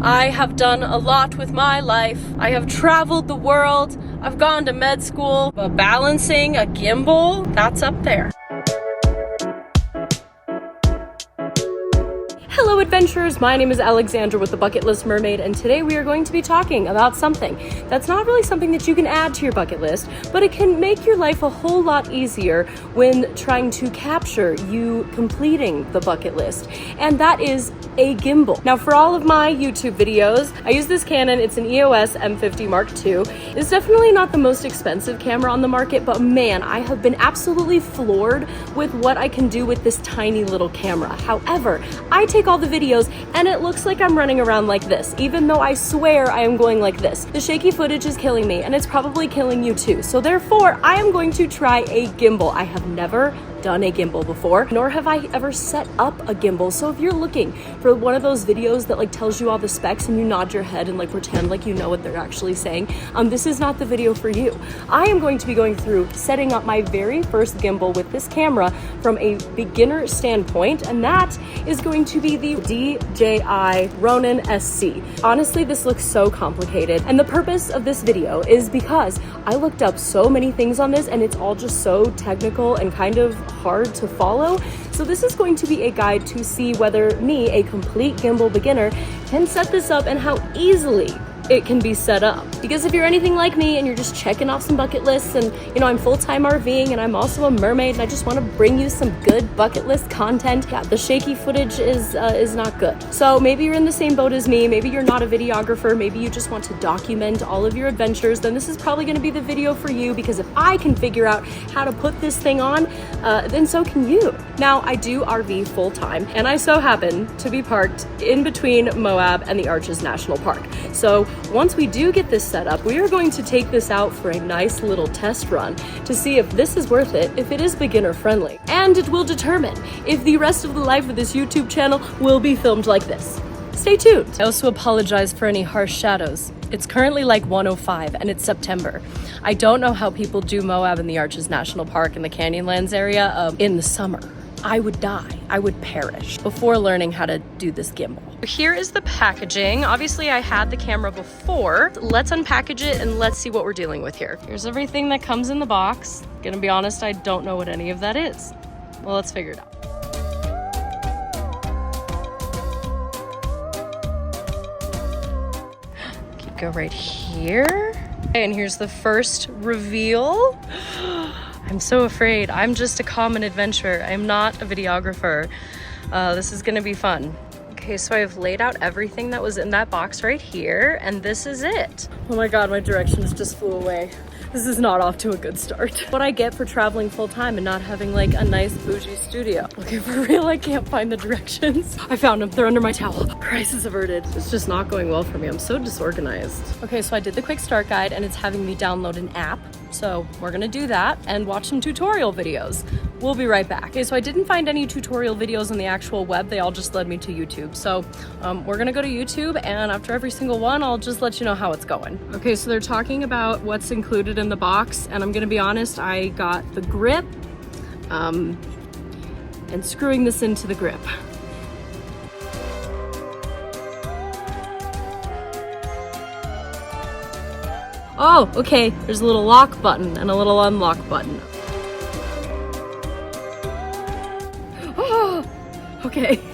I have done a lot with my life. I have traveled the world. I've gone to med school, but balancing a gimbal, that's up there. Hello adventurers, my name is Alexandra with the Bucket List Mermaid, and today we are going to be talking about something that's not really something that you can add to your bucket list, but it can make your life a whole lot easier when trying to capture you completing the bucket list, and that is a gimbal. Now for all of my YouTube videos, I use this Canon. It's an EOS M50 Mark II. It's definitely not the most expensive camera on the market, but man, I have been absolutely floored with what I can do with this tiny little camera. However, I take all the videos and it looks like I'm running around like this, even though I swear I am going like this. The shaky footage is killing me, and it's probably killing you too. So therefore, I am going to try a gimbal. I have never done a gimbal before, nor have I ever set up a gimbal. So if you're looking for one of those videos that like tells you all the specs and you nod your head and like pretend like you know what they're actually saying, this is not the video for you. I am going to be going through setting up my very first gimbal with this camera from a beginner standpoint, and that is going to be the DJI Ronin SC. Honestly, this looks so complicated, and the purpose of this video is because I looked up so many things on this and it's all just so technical and kind of hard to follow. So this is going to be a guide to see whether me, a complete gimbal beginner, can set this up and how easily it can be set up. Because if you're anything like me and you're just checking off some bucket lists, and you know, I'm full-time RVing and I'm also a mermaid and I just want to bring you some good bucket list content, yeah, the shaky footage is not good. So maybe you're in the same boat as me, maybe you're not a videographer, maybe you just want to document all of your adventures, then this is probably going to be the video for you, because if I can figure out how to put this thing on, then so can you. Now, I do RV full-time, and I so happen to be parked in between Moab and the Arches National Park. So once we do get this set up, we are going to take this out for a nice little test run to see if this is worth it, if it is beginner friendly, and it will determine if the rest of the life of this YouTube channel will be filmed like this. Stay tuned. I also apologize for any harsh shadows. It's currently like 1:05 and it's September. I don't know how people do Moab and the Arches National Park in the Canyonlands area in the summer. I would die, I would perish before learning how to do this gimbal. Here is the packaging. Obviously I had the camera before. Let's unpackage it and let's see what we're dealing with here. Here's everything that comes in the box. Gonna be honest, I don't know what any of that is. Well, let's figure it out. Go right here. Okay, and here's the first reveal. I'm so afraid. I'm just a common adventurer. I'm not a videographer. This is gonna be fun. Okay, so I've laid out everything that was in that box right here, and this is it. Oh my God, my directions just flew away. This is not off to a good start. What I get for traveling full time and not having like a nice bougie studio. Okay, for real, I can't find the directions. I found them, they're under my towel. Crisis averted. It's just not going well for me. I'm so disorganized. Okay, so I did the quick start guide and it's having me download an app. So we're gonna do that and watch some tutorial videos. We'll be right back. Okay, so I didn't find any tutorial videos on the actual web. They all just led me to YouTube. So we're gonna go to YouTube, and after every single one, I'll just let you know how it's going. Okay, so they're talking about what's included in the box, and I'm gonna be honest, I got the grip and screwing this into the grip. Oh, okay, there's a little lock button and a little unlock button.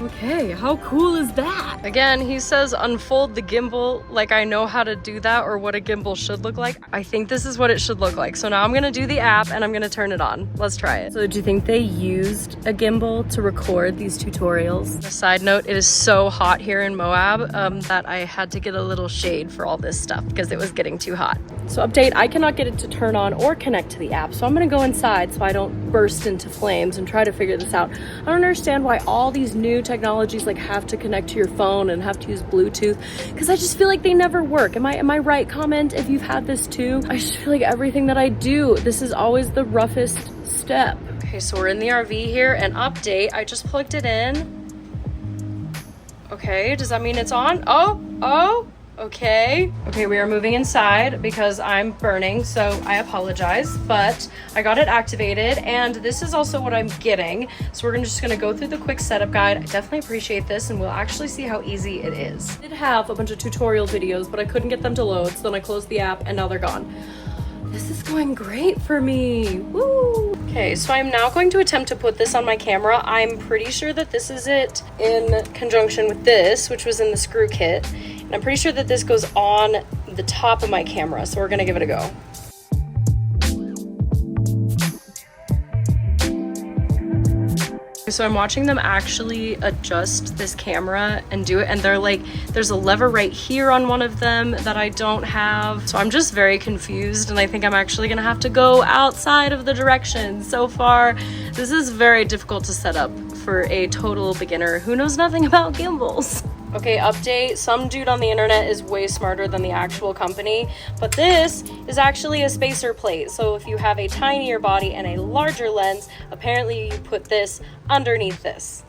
Okay, how cool is that? Again, he says unfold the gimbal, like I know how to do that or what a gimbal should look like. I think this is what it should look like. So now I'm gonna do the app and I'm gonna turn it on. Let's try it. So do you think they used a gimbal to record these tutorials? A side note, it is so hot here in Moab that I had to get a little shade for all this stuff because it was getting too hot. So update, I cannot get it to turn on or connect to the app. So I'm gonna go inside so I don't burst into flames and try to figure this out. I don't understand why all these new technologies like have to connect to your phone and have to use Bluetooth, because I just feel like they never work. Am I right, comment if you've had this too? I just feel like everything that I do, this is always the roughest step. Okay, so we're in the RV here, and update, I just plugged it in. Okay, does that mean it's on? Oh, Okay, we are moving inside because I'm burning, so I apologize, but I got it activated, and this is also what I'm getting. So we're just gonna go through the quick setup guide. I definitely appreciate this, and we'll actually see how easy it is. I did have a bunch of tutorial videos, but I couldn't get them to load, so then I closed the app, and now they're gone. This is going great for me, woo! Okay, so I'm now going to attempt to put this on my camera. I'm pretty sure that this is it in conjunction with this, which was in the screw kit. And I'm pretty sure that this goes on the top of my camera, so we're gonna give it a go. So I'm watching them actually adjust this camera and do it, and they're like, there's a lever right here on one of them that I don't have. So I'm just very confused, and I think I'm actually gonna have to go outside of the directions. So far, this is very difficult to set up for a total beginner who knows nothing about gimbals. Okay, update. Some dude on the internet is way smarter than the actual company, but this is actually a spacer plate. So if you have a tinier body and a larger lens, apparently you put this underneath this.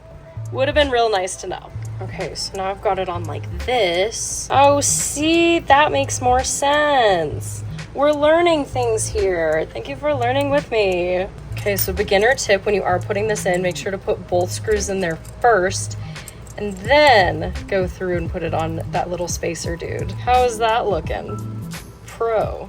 Would have been real nice to know. Okay, so now I've got it on like this. Oh, see, that makes more sense. We're learning things here. Thank you for learning with me. Okay, so beginner tip, when you are putting this in, make sure to put both screws in there first, and then go through and put it on that little spacer dude. How is that looking? Pro.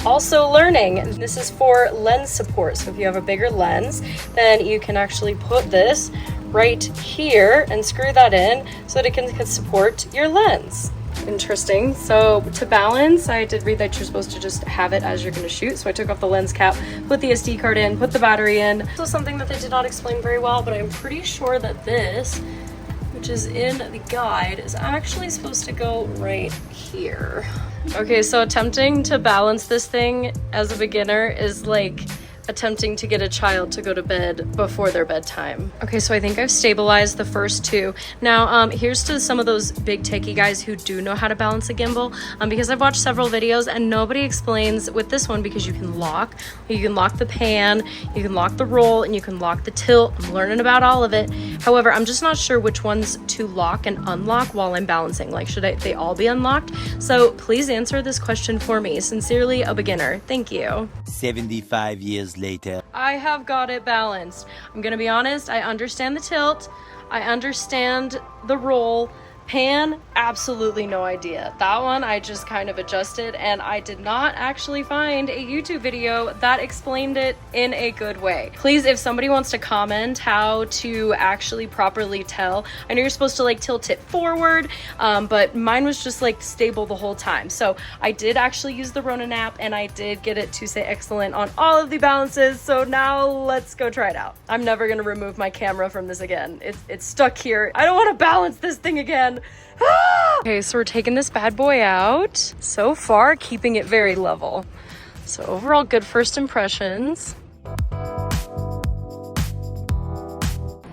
Also learning, this is for lens support. So if you have a bigger lens, then you can actually put this right here and screw that in so that it can support your lens. Interesting. So to balance, I did read that you're supposed to just have it as you're going to shoot. So I took off the lens cap, put the SD card in, put the battery in. So something that they did not explain very well, but I'm pretty sure that this, which is in the guide, is actually supposed to go right here. Okay, so attempting to balance this thing as a beginner is like attempting to get a child to go to bed before their bedtime. Okay, so I think I've stabilized the first two. Now, here's to some of those big techie guys who do know how to balance a gimbal, because I've watched several videos and nobody explains with this one, because you can lock the pan, you can lock the roll, and you can lock the tilt. I'm learning about all of it. However, I'm just not sure which ones to lock and unlock while I'm balancing. Like, should they all be unlocked? So please answer this question for me. Sincerely, a beginner. Thank you. 75 years later. I have got it balanced. I'm gonna be honest, I understand the tilt, I understand the roll. Pan, absolutely no idea. That one I just kind of adjusted, and I did not actually find a YouTube video that explained it in a good way. Please, if somebody wants to comment how to actually properly tell, I know you're supposed to like tilt it forward, but mine was just like stable the whole time. So I did actually use the Ronin app, and I did get it to say excellent on all of the balances. So now let's go try it out. I'm never gonna remove my camera from this again. It's stuck here. I don't want to balance this thing again. Okay, so we're taking this bad boy out. So far, keeping it very level. So overall, good first impressions.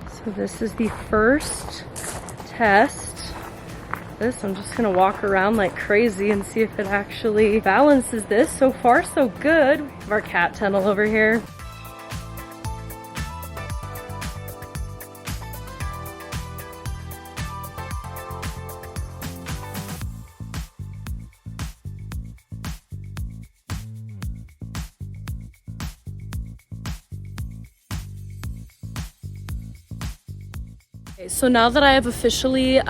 So this is the first test. I'm just gonna walk around like crazy and see if it actually balances this. So far, so good. We have our cat tunnel over here. So now that I have officially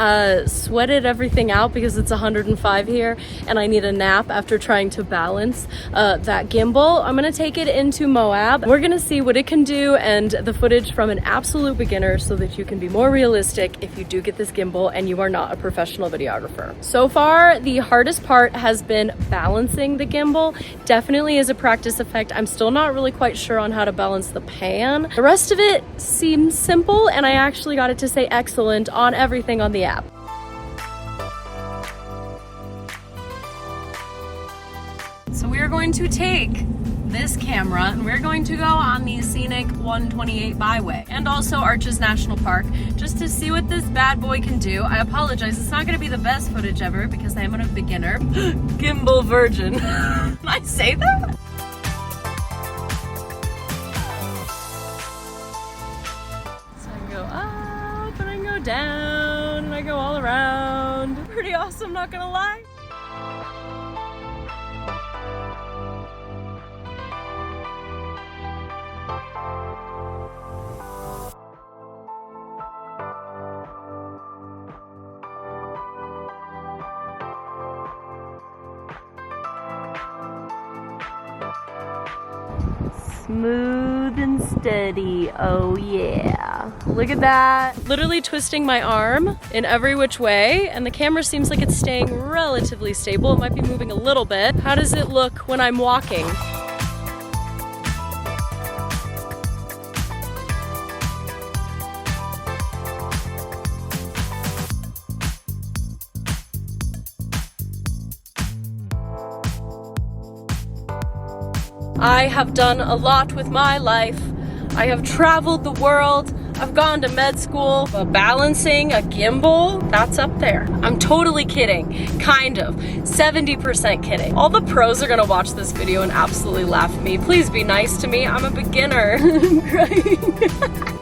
sweated everything out, because it's 105 here and I need a nap after trying to balance that gimbal, I'm gonna take it into Moab. We're gonna see what it can do and the footage from an absolute beginner, so that you can be more realistic if you do get this gimbal and you are not a professional videographer. So far, the hardest part has been balancing the gimbal. Definitely is a practice effect. I'm still not really quite sure on how to balance the pan. The rest of it seems simple, and I actually got it to say excellent on everything on the app. So we are going to take this camera and we're going to go on the scenic 128 byway and also Arches National Park, just to see what this bad boy can do. I apologize, it's not going to be the best footage ever because I am a beginner. Gimbal virgin. Can I say that? So I go up and I go down and I go all around. Pretty awesome, not gonna lie. Smooth and steady, oh yeah. Look at that. Literally twisting my arm in every which way, and the camera seems like it's staying relatively stable. It might be moving a little bit. How does it look when I'm walking? I have done a lot with my life. I have traveled the world. I've gone to med school, but balancing a gimbal, that's up there. I'm totally kidding, kind of, 70% kidding. All the pros are gonna watch this video and absolutely laugh at me. Please be nice to me, I'm a beginner. I'm crying.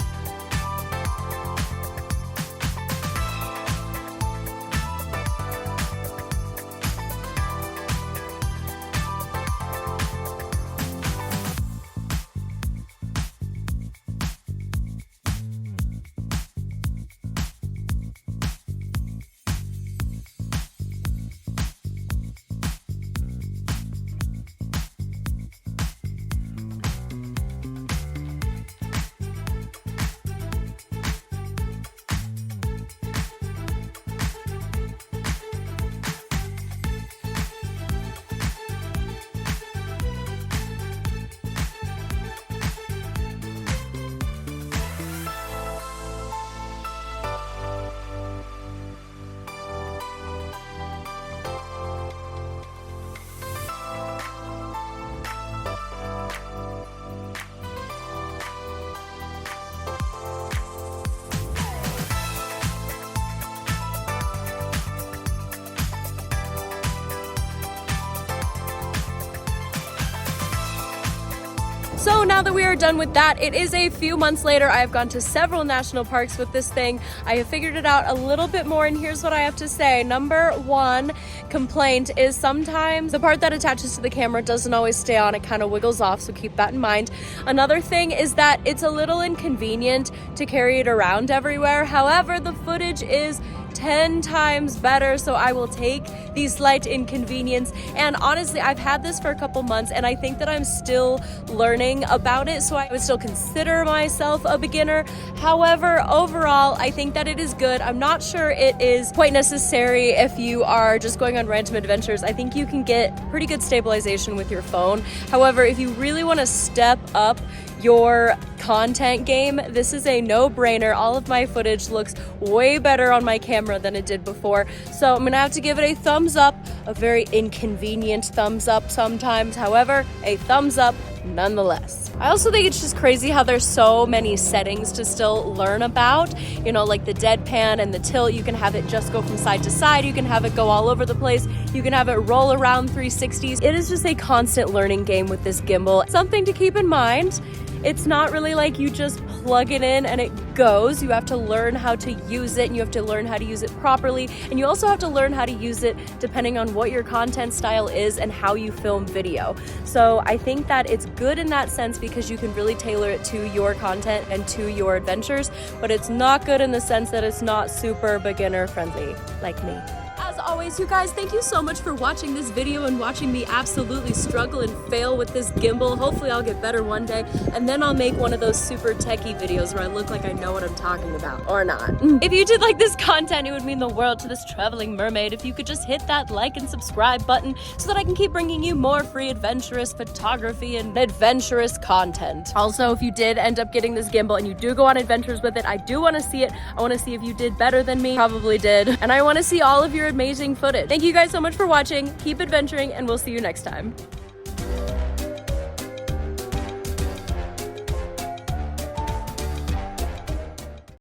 So now that we are done with that, it is a few months later. I have gone to several national parks with this thing. I have figured it out a little bit more, and here's what I have to say. Number one complaint is sometimes the part that attaches to the camera doesn't always stay on. It kind of wiggles off, so keep that in mind. Another thing is that it's a little inconvenient to carry it around everywhere. However, the footage is 10 times better, so I will take the slight inconvenience. And honestly, I've had this for a couple months and I think that I'm still learning about it, so I would still consider myself a beginner. However, overall, I think that it is good. I'm not sure it is quite necessary if you are just going on random adventures. I think you can get pretty good stabilization with your phone. However, if you really want to step up your content game, this is a no-brainer. All of my footage looks way better on my camera than it did before, so I'm gonna have to give it a thumbs up, a very inconvenient thumbs up sometimes, however, a thumbs up nonetheless. I also think it's just crazy how there's so many settings to still learn about, you know, like the deadpan and the tilt. You can have it just go from side to side, you can have it go all over the place, you can have it roll around 360s. It is just a constant learning game with this gimbal. Something to keep in mind, it's not really like you just plug it in and it goes. You have to learn how to use it, and you have to learn how to use it properly, and you also have to learn how to use it depending on what your content style is and how you film video. So I think that it's good in that sense because you can really tailor it to your content and to your adventures, but it's not good in the sense that it's not super beginner friendly like me. As always, you guys, thank you so much for watching this video and watching me absolutely struggle and fail with this gimbal. Hopefully I'll get better one day, and then I'll make one of those super techie videos where I look like I know what I'm talking about, or not. If you did like this content, it would mean the world to this traveling mermaid if you could just hit that like and subscribe button so that I can keep bringing you more free adventurous photography and adventurous content. Also, if you did end up getting this gimbal and you do go on adventures with it, I do want to see it. I want to see if you did better than me. Probably did. And I want to see all of your amazing footage. Thank you guys so much for watching. Keep adventuring, and we'll see you next time.